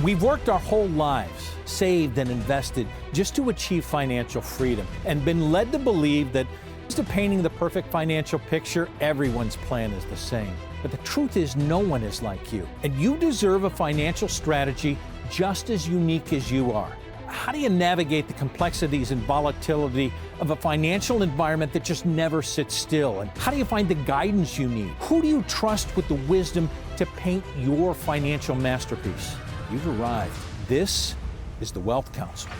We've worked our whole lives, saved and invested just to achieve financial freedom, and been led to believe that instead of painting the perfect financial picture, everyone's plan is the same. But the truth is, no one is like you, and you deserve a financial strategy just as unique as you are. How do you navigate the complexities and volatility of a financial environment that just never sits still? And how do you find the guidance you need? Who do you trust with the wisdom to paint your financial masterpiece? You've arrived. This is the Wealth Council.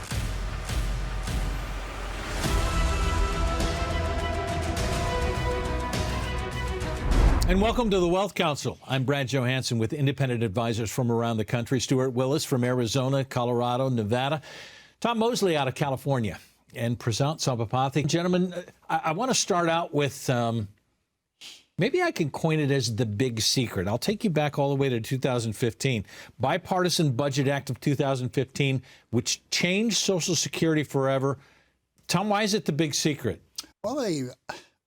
And welcome to the Wealth Council. I'm Brad Johansson with independent advisors from around the country. Stuart Willis from Arizona, Colorado, Nevada. Tom Mosley out of California. And Prasant Sabapathy. Gentlemen, I want to start out with, maybe I can coin it as the big secret. I'll take you back all the way to 2015. Bipartisan Budget Act of 2015, which changed Social Security forever. Tom, why is it the big secret? Well,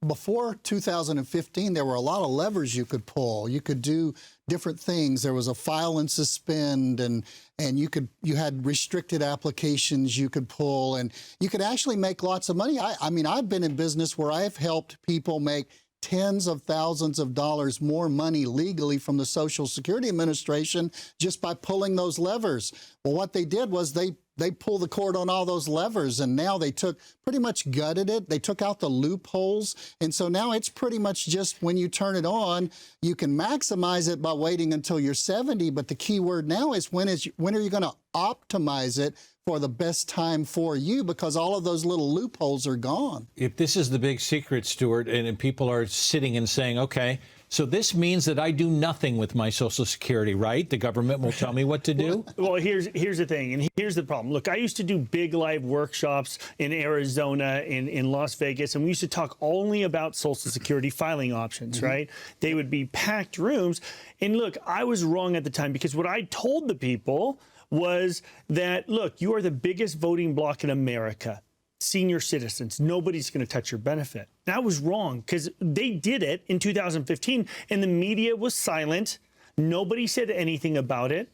before 2015, there were a lot of levers you could pull. You could do different things. There was a file and suspend, and you had restricted applications you could pull, and you could actually make lots of money. I mean, I've been in business where I've helped people make tens of thousands of dollars more money legally from the Social Security Administration just by pulling those levers. Well, what they did was they pulled the cord on all those levers, and now they pretty much gutted it. They took out the loopholes, and so now it's pretty much just when you turn it on, you can maximize it by waiting until you're 70, but the key word now is when are you going to optimize it for the best time for you, because all of those little loopholes are gone. If this is the big secret, Stuart, and people are sitting and saying, okay, so this means that I do nothing with my Social Security, right? The government will tell me what to do? Well, here's the thing, and here's the problem. Look, I used to do big live workshops in Arizona, in Las Vegas, and we used to talk only about Social Security filing options, right? They would be packed rooms. And look, I was wrong at the time, because what I told the people was that, look, you are the biggest voting bloc in America. Senior citizens, nobody's going to touch your benefit. That was wrong, because they did it in 2015 and the media was silent. Nobody said anything about it.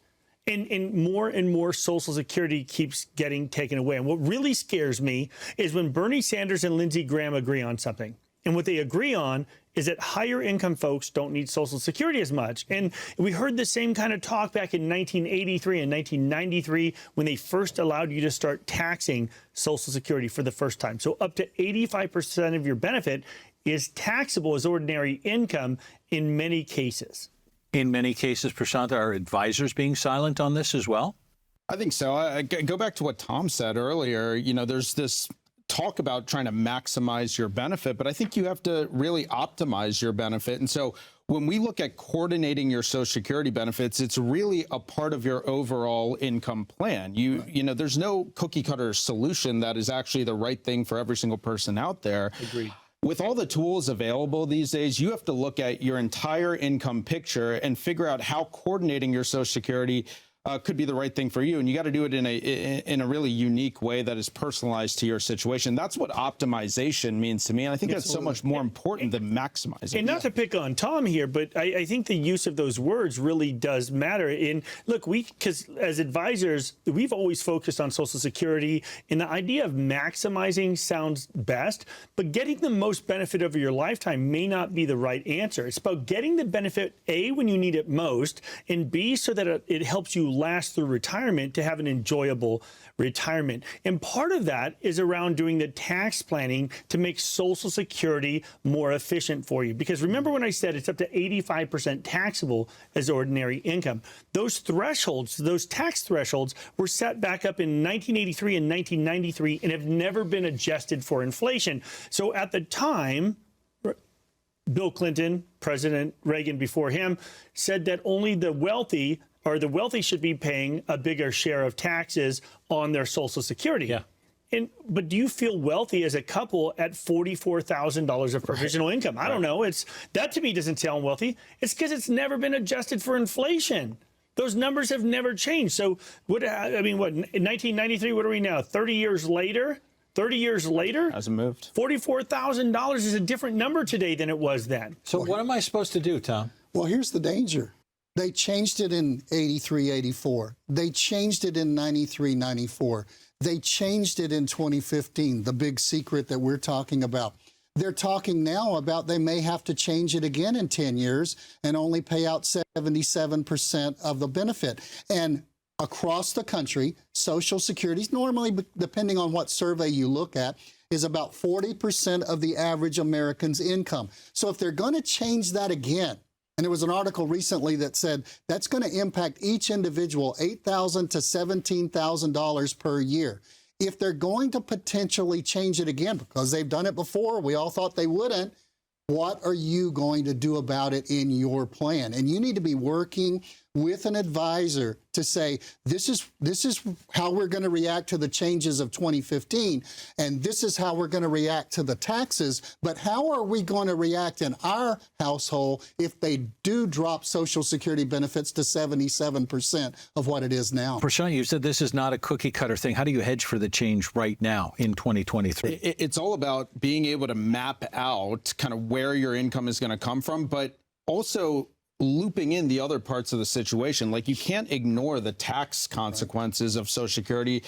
And more Social Security keeps getting taken away. And what really scares me is when Bernie Sanders and Lindsey Graham agree on something. And what they agree on is that higher income folks don't need Social Security as much. And we heard the same kind of talk back in 1983 and 1993 when they first allowed you to start taxing Social Security for the first time. So up to 85% of your benefit is taxable as ordinary income in many cases. In many cases, Prasant, are advisors being silent on this as well? I think so. I go back to what Tom said earlier. You know, there's this talk about trying to maximize your benefit, but I think you have to really optimize your benefit. And so when we look at coordinating your Social Security benefits, it's really a part of your overall income plan. You know, there's no cookie cutter solution that is actually the right thing for every single person out there. Agreed. With all the tools available these days, you have to look at your entire income picture and figure out how coordinating your Social Security could be the right thing for you. And you got to do it in a really unique way that is personalized to your situation. That's what optimization means to me. And I think that's so much more important than maximizing. And not to pick on Tom here, but I think the use of those words really does matter. And look, because as advisors, we've always focused on Social Security, and the idea of maximizing sounds best, but getting the most benefit over your lifetime may not be the right answer. It's about getting the benefit, A, when you need it most, and B, so that it helps you last through retirement to have an enjoyable retirement. And part of that is around doing the tax planning to make Social Security more efficient for you. Because remember when I said it's up to 85% taxable as ordinary income. Those thresholds, those tax thresholds were set back up in 1983 and 1993 and have never been adjusted for inflation. So at the time, Bill Clinton, President Reagan before him, said that only the wealthy should be paying a bigger share of taxes on their Social Security. Yeah. But do you feel wealthy as a couple at $44,000 of provisional income? I don't know. That to me doesn't sound wealthy. It's because it's never been adjusted for inflation. Those numbers have never changed. So in 1993, what are we now? 30 years later? 30 years later, hasn't moved. $44,000 is a different number today than it was then. So what am I supposed to do, Tom? Well, here's the danger. They changed it in 83, 84. They changed it in 93, 94. They changed it in 2015, the big secret that we're talking about. They're talking now about they may have to change it again in 10 years and only pay out 77% of the benefit. And across the country, Social Security, normally, depending on what survey you look at, is about 40% of the average American's income. So if they're going to change that again, and there was an article recently that said that's going to impact each individual $8,000 to $17,000 per year. If they're going to potentially change it again, because they've done it before, we all thought they wouldn't, what are you going to do about it in your plan? And you need to be working with an advisor to say, this is how we're going to react to the changes of 2015, and this is how we're going to react to the taxes, but how are we going to react in our household if they do drop Social Security benefits to 77% of what it is now? Prashant, you said this is not a cookie cutter thing. How do you hedge for the change right now in 2023? It's all about being able to map out kind of where your income is going to come from, but also looping in the other parts of the situation. Like, you can't ignore the tax consequences of Social Security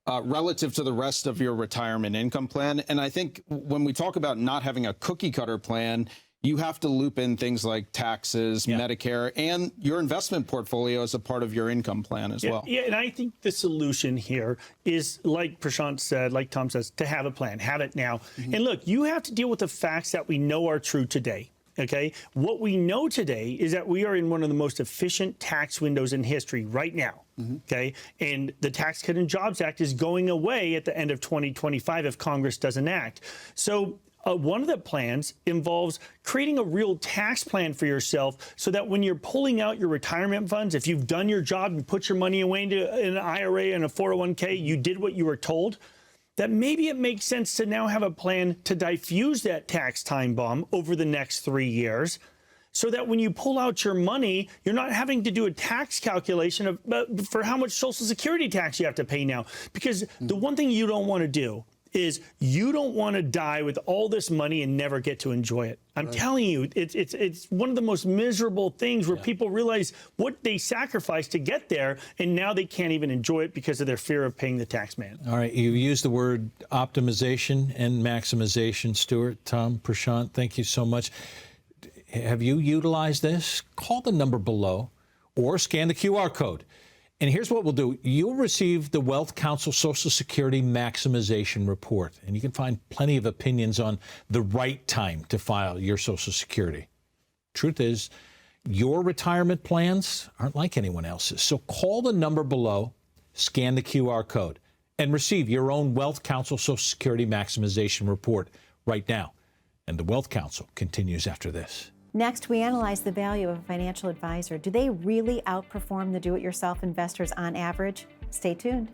relative to the rest of your retirement income plan. And I think when we talk about not having a cookie cutter plan, you have to loop in things like taxes, Medicare, and your investment portfolio as a part of your income plan as well. Yeah, and I think the solution here is, like Prashant said, like Tom says, to have a plan, have it now. And look, you have to deal with the facts that we know are true today. Okay, what we know today is that we are in one of the most efficient tax windows in history right now. Okay, and the Tax Cut and Jobs Act is going away at the end of 2025 if Congress doesn't act. So one of the plans involves creating a real tax plan for yourself so that when you're pulling out your retirement funds, if you've done your job and put your money away into an IRA and a 401k, you did what you were told, that maybe it makes sense to now have a plan to diffuse that tax time bomb over the next 3 years so that when you pull out your money, you're not having to do a tax calculation for how much Social Security tax you have to pay now. Because the one thing you don't want to do is you don't want to die with all this money and never get to enjoy it. I'm telling you, it's one of the most miserable things where people realize what they sacrificed to get there, and now they can't even enjoy it because of their fear of paying the tax man. All right, you used the word optimization and maximization, Stuart, Tom, Prashant, thank you so much. Have you utilized this? Call the number below or scan the QR code. And here's what we'll do. You'll receive the Wealth Council Social Security Maximization Report, and you can find plenty of opinions on the right time to file your Social Security. Truth is, your retirement plans aren't like anyone else's. So call the number below, scan the QR code, and receive your own Wealth Council Social Security Maximization Report right now. And the Wealth Council continues after this. Next, we analyze the value of a financial advisor. Do they really outperform the do-it-yourself investors on average? Stay tuned.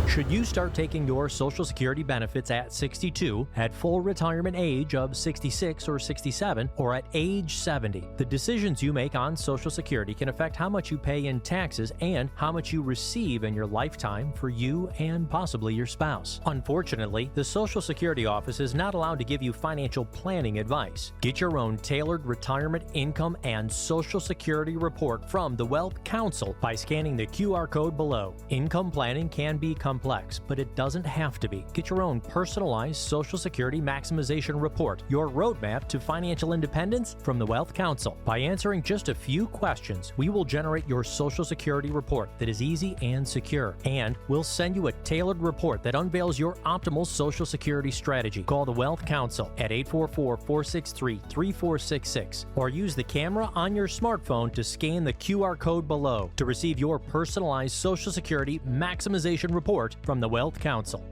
Should you start taking your Social Security benefits at 62, at full retirement age of 66 or 67, or at age 70? The decisions you make on Social Security can affect how much you pay in taxes and how much you receive in your lifetime for you and possibly your spouse. Unfortunately, the Social Security office is not allowed to give you financial planning advice. Get your own tailored retirement income and Social Security report from the Wealth Council by scanning the QR code below. Income planning can be complex, but it doesn't have to be. Get your own personalized Social Security Maximization Report, your roadmap to financial independence from the Wealth Council. By answering just a few questions, we will generate your Social Security report that is easy and secure, and we'll send you a tailored report that unveils your optimal Social Security strategy. Call the Wealth Council at 844-463-3466 or use the camera on your smartphone to scan the QR code below to receive your personalized Social Security Maximization Report from the Wealth Council.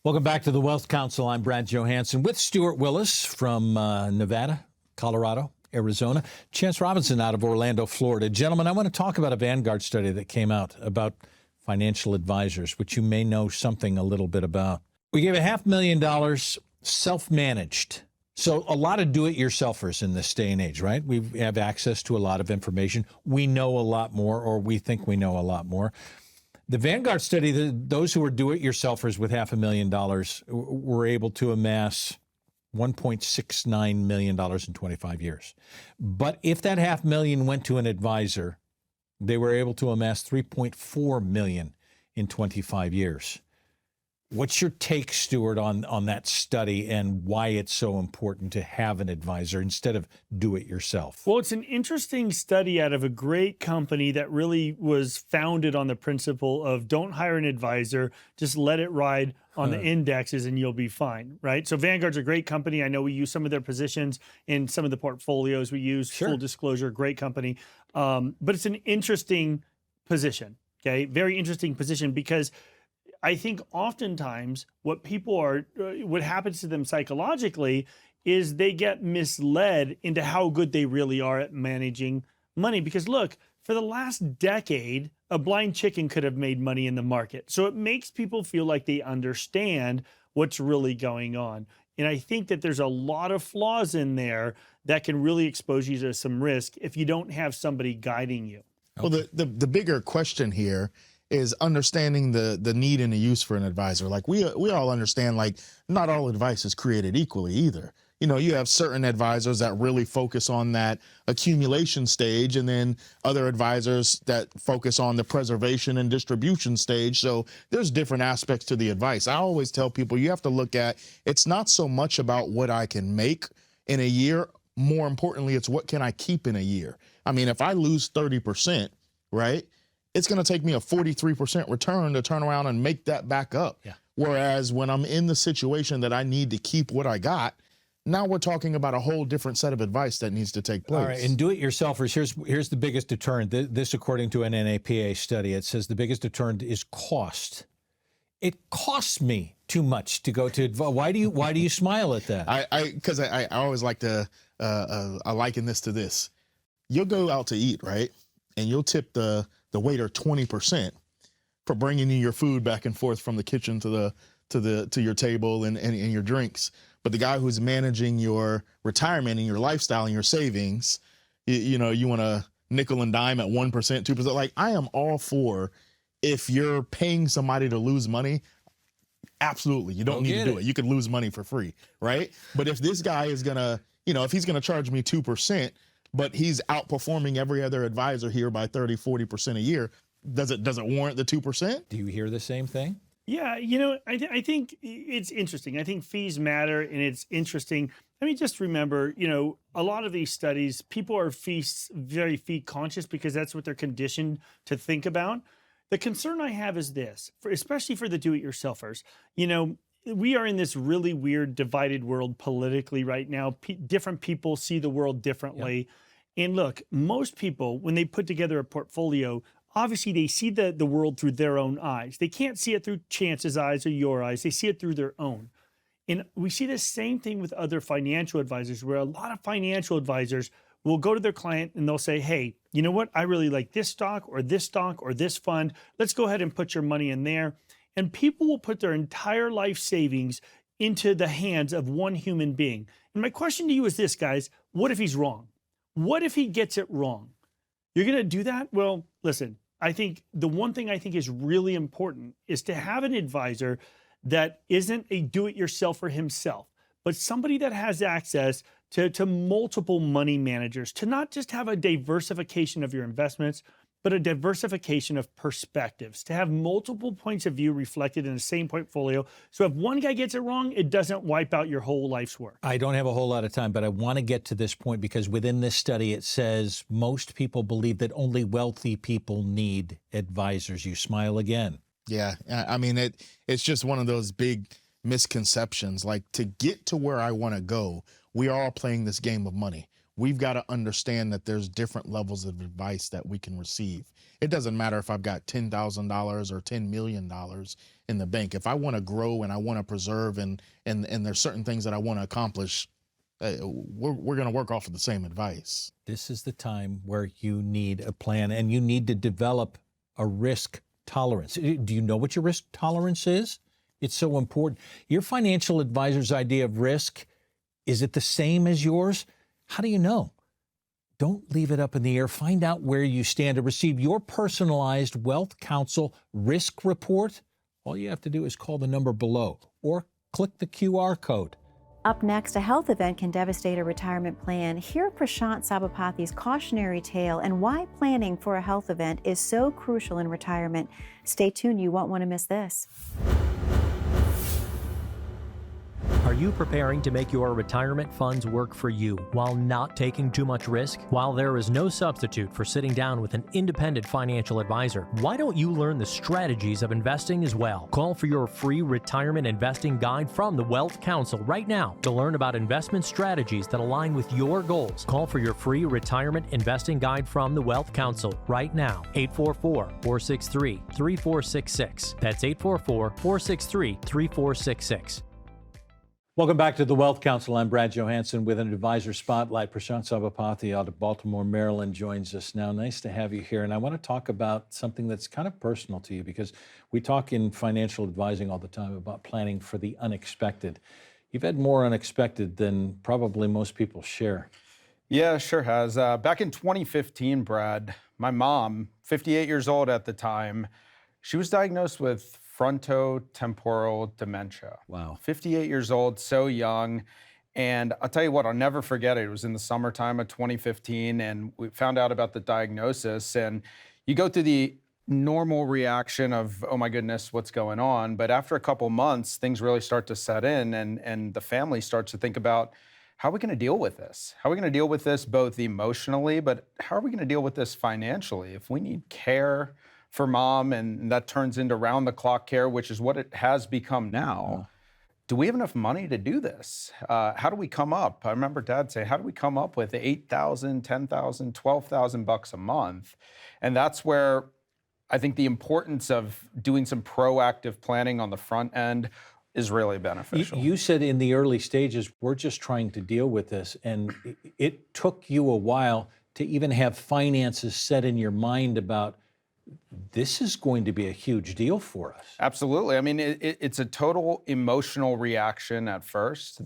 Welcome back to the Wealth Council. I'm Brad Johansson with Stuart Willis from Nevada, Colorado, Arizona, Chance Robinson out of Orlando, Florida. Gentlemen, I want to talk about a Vanguard study that came out about financial advisors, which you may know something a little bit about. We gave $500,000 self-managed. So a lot of do-it-yourselfers in this day and age, right? We have access to a lot of information. We know a lot more, or we think we know a lot more. The Vanguard study, those who were do-it-yourselfers with $500,000 were able to amass $1.69 million in 25 years. But if that $500,000 went to an advisor, they were able to amass $3.4 million in 25 years. What's your take, Stuart, on that study and why it's so important to have an advisor instead of do it yourself? Well, it's an interesting study out of a great company that really was founded on the principle of don't hire an advisor, just let it ride on the indexes and you'll be fine, right? So Vanguard's a great company. I know we use some of their positions in some of the portfolios we use. Sure. Full disclosure, great company. But it's an interesting position, okay? Very interesting position because I think oftentimes what happens to them psychologically is they get misled into how good they really are at managing money. Because look, for the last decade, a blind chicken could have made money in the market. So it makes people feel like they understand what's really going on. And I think that there's a lot of flaws in there that can really expose you to some risk if you don't have somebody guiding you. Well, the bigger question here is understanding the need and the use for an advisor. Like we all understand, like not all advice is created equally either. You know, you have certain advisors that really focus on that accumulation stage, and then other advisors that focus on the preservation and distribution stage. So there's different aspects to the advice. I always tell people you have to look at, it's not so much about what I can make in a year. More importantly, it's what can I keep in a year? I mean, if I lose 30%, right, it's going to take me a 43% return to turn around and make that back up. Yeah. Whereas when I'm in the situation that I need to keep what I got, now we're talking about a whole different set of advice that needs to take place. All right, and do-it-yourselfers, here's the biggest deterrent. This, according to an NAPA study, it says the biggest deterrent is cost. It costs me too much to go to. Why do you smile at that? Because I always like to I liken this to this. You'll go out to eat, right, and you'll tip the waiter 20% for bringing you your food back and forth from the kitchen to your table and your drinks. But the guy who's managing your retirement and your lifestyle and your savings, you want to nickel and dime at 1%, 2%. Like, I am all for, if you're paying somebody to lose money, absolutely, you don't need to do it. You could lose money for free, right? But if this guy is gonna, if he's gonna charge me 2%, but he's outperforming every other advisor here by 30, 40% a year, does it warrant the 2%? Do you hear the same thing? Yeah, I think it's interesting. I think fees matter, and it's interesting. I mean, just remember, a lot of these studies, people are very fee conscious because that's what they're conditioned to think about. The concern I have is this, especially for the do-it-yourselfers. We are in this really weird divided world politically right now. Different people see the world differently. Yep. And look, most people, when they put together a portfolio, obviously they see the world through their own eyes. They can't see it through Chance's eyes or your eyes. They see it through their own. And we see the same thing with other financial advisors, where a lot of financial advisors will go to their client and they'll say, hey, you know what? I really like this stock or this fund. Let's go ahead and put your money in there. And people will put their entire life savings into the hands of one human being. And my question to you is this, guys: what if he's wrong? What if he gets it wrong? You're going to do that? Well, listen, I think the one thing I think is really important is to have an advisor that isn't a do-it-yourselfer himself, but somebody that has access to multiple money managers, to not just have a diversification of your investments, but a diversification of perspectives, to have multiple points of view reflected in the same portfolio. So if one guy gets it wrong, it doesn't wipe out your whole life's work. I don't have a whole lot of time, but I want to get to this point because within this study, it says most people believe that only wealthy people need advisors. You smile again. Yeah, I mean, it's just one of those big misconceptions. Like, to get to where I want to go, we are all playing this game of money. We've got to understand that there's different levels of advice that we can receive. It doesn't matter if I've got $10,000 or $10 million in the bank. If I want to grow and I want to preserve and there's certain things that I want to accomplish, we're going to work off of the same advice. This is the time where you need a plan and you need to develop a risk tolerance. Do you know what your risk tolerance is? It's so important. Your financial advisor's idea of risk, is it the same as yours? How do you know? Don't leave it up in the air. Find out where you stand to receive your personalized Wealth Counsel risk report. All you have to do is call the number below or click the QR code. Up next, a health event can devastate a retirement plan. Hear Prashant Sabapathi's cautionary tale and why planning for a health event is so crucial in retirement. Stay tuned, you won't want to miss this. Are you preparing to make your retirement funds work for you while not taking too much risk? While there is no substitute for sitting down with an independent financial advisor, why don't you learn the strategies of investing as well? Call for your free retirement investing guide from the Wealth Council right now to learn about investment strategies that align with your goals. Call for your free retirement investing guide from the Wealth Council right now. 844-463-3466. That's 844-463-3466. Welcome back to the Wealth Council. I'm Brad Johansson with an advisor spotlight. Prashant Sabapathi out of Baltimore, Maryland joins us now. Nice to have you here. And I want to talk about something that's kind of personal to you, because we talk in financial advising all the time about planning for the unexpected. You've had more unexpected than probably most people share. Yeah, sure has. Back in 2015, Brad, my mom, 58 years old at the time, she was diagnosed with frontotemporal dementia. Wow. 58 years old, so young. And I'll tell you what, I'll never forget it. It was in the summertime of 2015, and we found out about the diagnosis. And you go through the normal reaction of, oh my goodness, what's going on? But after a couple months, things really start to set in, and the family starts to think about, how are we going to deal with this? How are we going to deal with this both emotionally, but how are we going to deal with this financially? If we need care for mom, and that turns into round-the-clock care, which is what it has become now. Do we have enough money to do this? How do we come up? I remember Dad saying, how do we come up with $8,000, $10,000, $12,000 a month? And that's where I think the importance of doing some proactive planning on the front end is really beneficial. You said in the early stages, we're just trying to deal with this, and it took you a while to even have finances set in your mind about, this is going to be a huge deal for us. Absolutely. I mean, it's a total emotional reaction at first,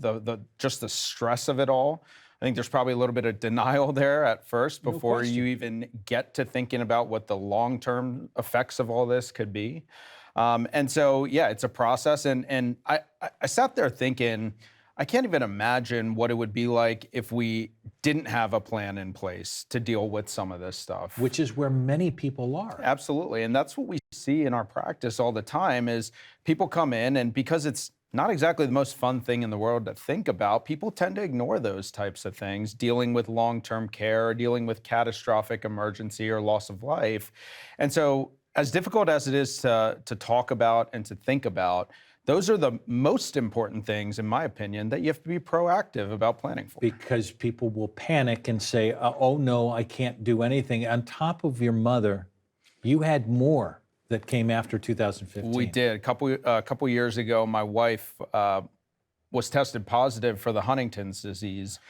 just the stress of it all. I think there's probably a little bit of denial there at first before you even get to thinking about what the long-term effects of all this could be. And so, yeah, it's a process. And I sat there thinking, I can't even imagine what it would be like if we didn't have a plan in place to deal with some of this stuff. Which is where many people are. Absolutely. And that's what we see in our practice all the time is people come in, and because it's not exactly the most fun thing in the world to think about, people tend to ignore those types of things, dealing with long-term care, or dealing with catastrophic emergency or loss of life. And so as difficult as it is to talk about and to think about, those are the most important things, in my opinion, that you have to be proactive about planning for. Because people will panic and say, oh no, I can't do anything. On top of your mother, you had more that came after 2015. We did. A couple years ago, my wife was tested positive for the Huntington's disease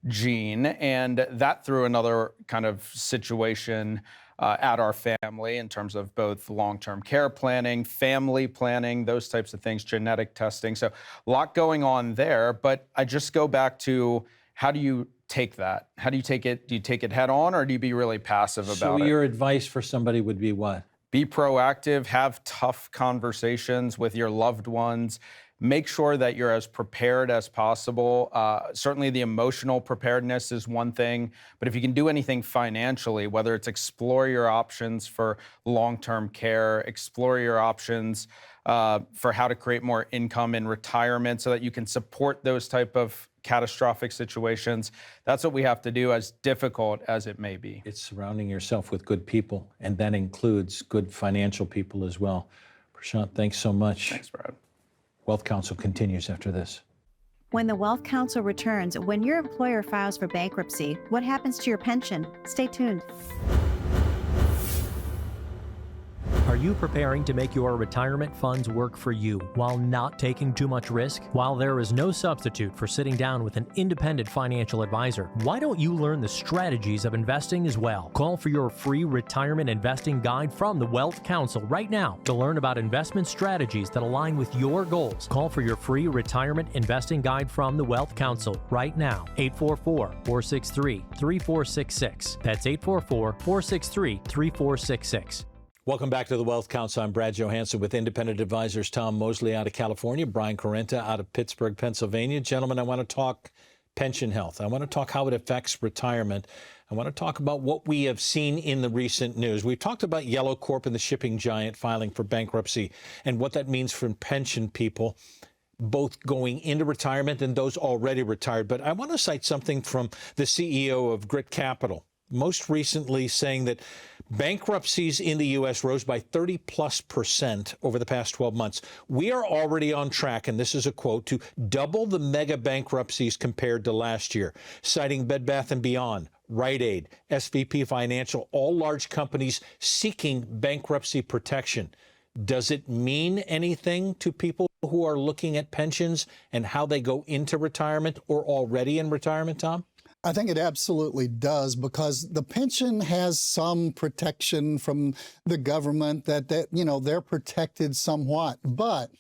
gene, and that threw another kind of situation at our family in terms of both long-term care planning, family planning, those types of things, genetic testing. So a lot going on there, but I just go back to, how do you take that? How do you take it? Do you take it head on, or do you be really passive about it? So your advice for somebody would be what? Be proactive, have tough conversations with your loved ones. Make sure that you're as prepared as possible. Certainly the emotional preparedness is one thing, but if you can do anything financially, whether it's explore your options for long-term care, explore your options for how to create more income in retirement so that you can support those type of catastrophic situations. That's what we have to do, as difficult as it may be. It's surrounding yourself with good people, and that includes good financial people as well. Prashant, thanks so much. Thanks, Brad. Wealth Council continues after this. When the Wealth Council returns, when your employer files for bankruptcy, what happens to your pension? Stay tuned. Are you preparing to make your retirement funds work for you while not taking too much risk? While there is no substitute for sitting down with an independent financial advisor, why don't you learn the strategies of investing as well? Call for your free retirement investing guide from the Wealth Council right now to learn about investment strategies that align with your goals. Call for your free retirement investing guide from the Wealth Council right now. 844-463-3466. That's 844-463-3466. Welcome back to the Wealth Council. I'm Brad Johansson with independent advisors Tom Mosley out of California, Brian Correnta out of Pittsburgh, Pennsylvania. Gentlemen, I want to talk pension health. I want to talk how it affects retirement. I want to talk about what we have seen in the recent news. We've talked about Yellow Corp and the shipping giant filing for bankruptcy and what that means for pension people, both going into retirement and those already retired. But I want to cite something from the CEO of Grit Capital, most recently saying that bankruptcies in the U.S. rose by 30+% over the past 12 months. We are already on track, and this is a quote, to double the mega bankruptcies compared to last year, citing Bed Bath & Beyond, Rite Aid, SVP Financial, all large companies seeking bankruptcy protection. Does it mean anything to people who are looking at pensions and how they go into retirement or already in retirement, Tom? I think it absolutely does, because the pension has some protection from the government that they're protected somewhat. But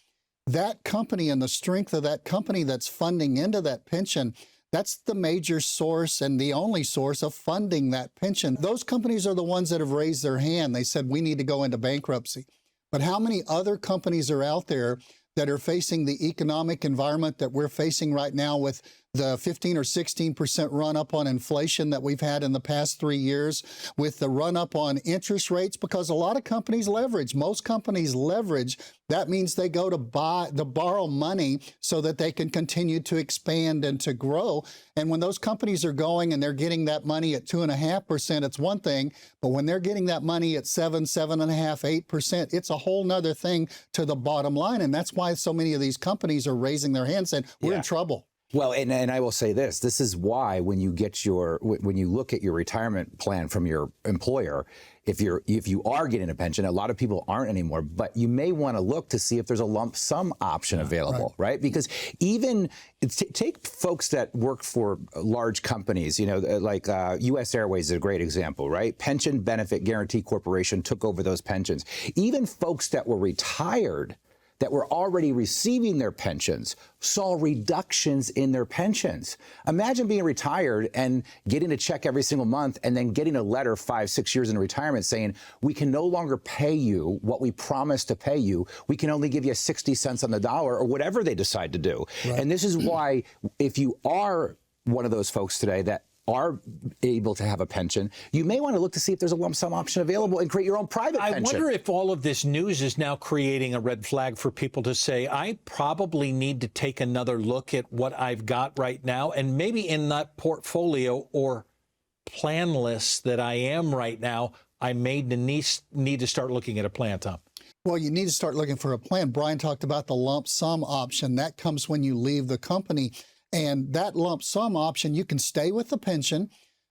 that company and the strength of that company that's funding into that pension, that's the major source and the only source of funding that pension. Those companies are the ones that have raised their hand. They said, we need to go into bankruptcy. But how many other companies are out there that are facing the economic environment that we're facing right now with the 15 or 16% run up on inflation that we've had in the past 3 years, with the run up on interest rates? Because a lot of companies leverage. Most companies leverage. That means they go to borrow money so that they can continue to expand and to grow. And when those companies are going and they're getting that money at 2.5%, it's one thing. But when they're getting that money at 7.5%, 8%, it's a whole nother thing to the bottom line. And that's why so many of these companies are raising their hands and we're in trouble. Well, and I will say this is why when you look at your retirement plan from your employer, if you are getting a pension, a lot of people aren't anymore, but you may want to look to see if there's a lump sum option available, right? Because even take folks that work for large companies, like U.S. Airways is a great example, right? Pension Benefit Guaranty Corporation took over those pensions. Even folks that were retired, that were already receiving their pensions, saw reductions in their pensions. Imagine being retired and getting a check every single month and then getting a letter 5-6 years into retirement saying, we can no longer pay you what we promised to pay you. We can only give you 60 cents on the dollar, or whatever they decide to do. Right. And this is why, if you are one of those folks today that are able to have a pension, you may want to look to see if there's a lump sum option available and create your own private pension. I wonder if all of this news is now creating a red flag for people to say, I probably need to take another look at what I've got right now, and maybe in that portfolio or plan list that I am right now, I may need to start looking at a plan, Tom. Well, you need to start looking for a plan. Brian talked about the lump sum option. That comes when you leave the company. And that lump sum option, you can stay with the pension.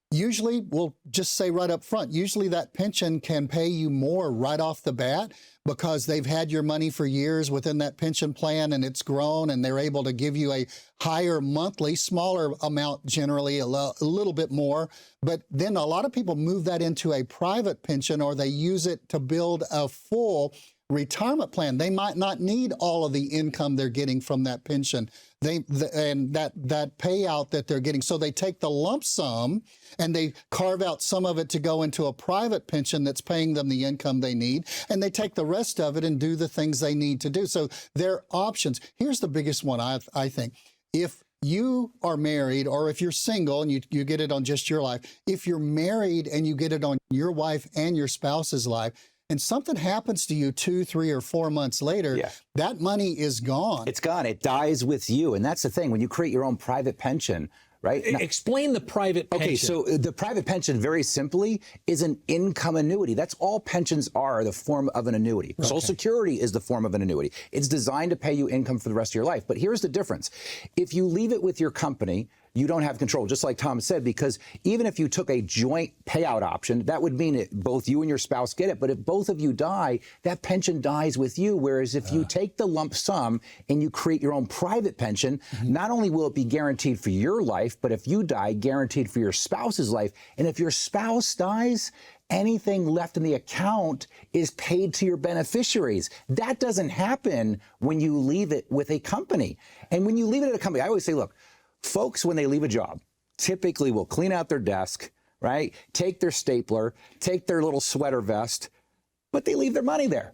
Usually, we'll just say right up front, usually that pension can pay you more right off the bat because they've had your money for years within that pension plan and it's grown, and they're able to give you a higher monthly, smaller amount generally, a little bit more. But then a lot of people move that into a private pension, or they use it to build a full retirement plan. They might not need all of the income they're getting from that pension and that payout that they're getting. So they take the lump sum and they carve out some of it to go into a private pension that's paying them the income they need, and they take the rest of it and do the things they need to do. So their options. Here's the biggest one, I think. If you are married, or if you're single and you get it on just your life, if you're married and you get it on your wife and your spouse's life, and something happens to you 2, 3, or 4 months later, that money is gone. It's gone. It dies with you. And that's the thing. When you create your own private pension, right? Explain the private pension. Okay, so the private pension, very simply, is an income annuity. That's all pensions are, the form of an annuity. Okay. Social Security is the form of an annuity. It's designed to pay you income for the rest of your life. But here's the difference. If you leave it with your company, you don't have control, just like Tom said, because even if you took a joint payout option, that would mean that both you and your spouse get it. But if both of you die, that pension dies with you. Whereas if you take the lump sum and you create your own private pension, not only will it be guaranteed for your life, but if you die, guaranteed for your spouse's life. And if your spouse dies, anything left in the account is paid to your beneficiaries. That doesn't happen when you leave it with a company. And when you leave it at a company, I always say, look, folks, when they leave a job, typically will clean out their desk, right? Take their stapler, take their little sweater vest, but they leave their money there.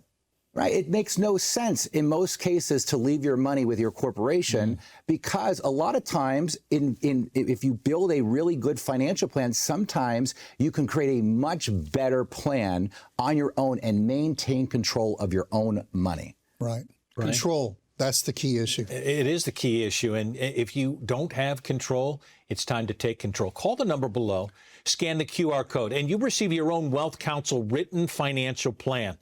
Right? It makes no sense in most cases to leave your money with your corporation because a lot of times if you build a really good financial plan, sometimes you can create a much better plan on your own and maintain control of your own money. Right. Control. That's the key issue. It is the key issue. And if you don't have control, it's time to take control. Call the number below, scan the QR code, and you receive your own Wealth Counsel written financial plan.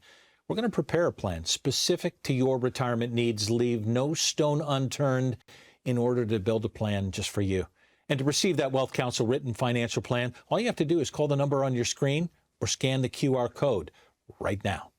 We're going to prepare a plan specific to your retirement needs, leave no stone unturned in order to build a plan just for you. And to receive that Wealth Counsel written financial plan, all you have to do is call the number on your screen or scan the QR code right now.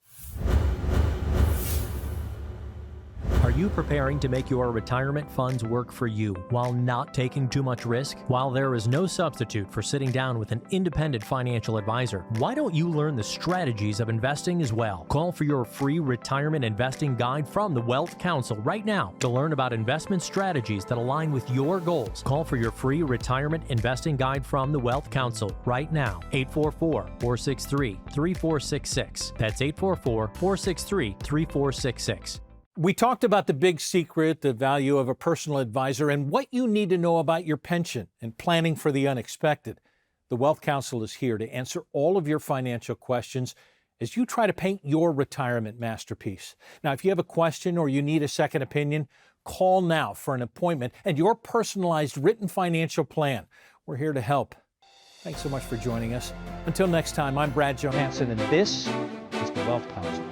Are you preparing to make your retirement funds work for you while not taking too much risk? While there is no substitute for sitting down with an independent financial advisor, why don't you learn the strategies of investing as well? Call for your free retirement investing guide from the Wealth Counsel right now to learn about investment strategies that align with your goals. Call for your free retirement investing guide from the Wealth Counsel right now. 844-463-3466. That's 844-463-3466. We talked about the big secret, the value of a personal advisor, and what you need to know about your pension and planning for the unexpected. The Wealth Counsel is here to answer all of your financial questions as you try to paint your retirement masterpiece. Now, if you have a question or you need a second opinion, call now for an appointment and your personalized written financial plan. We're here to help. Thanks so much for joining us. Until next time, I'm Brad Johansson, and this is the Wealth Counsel.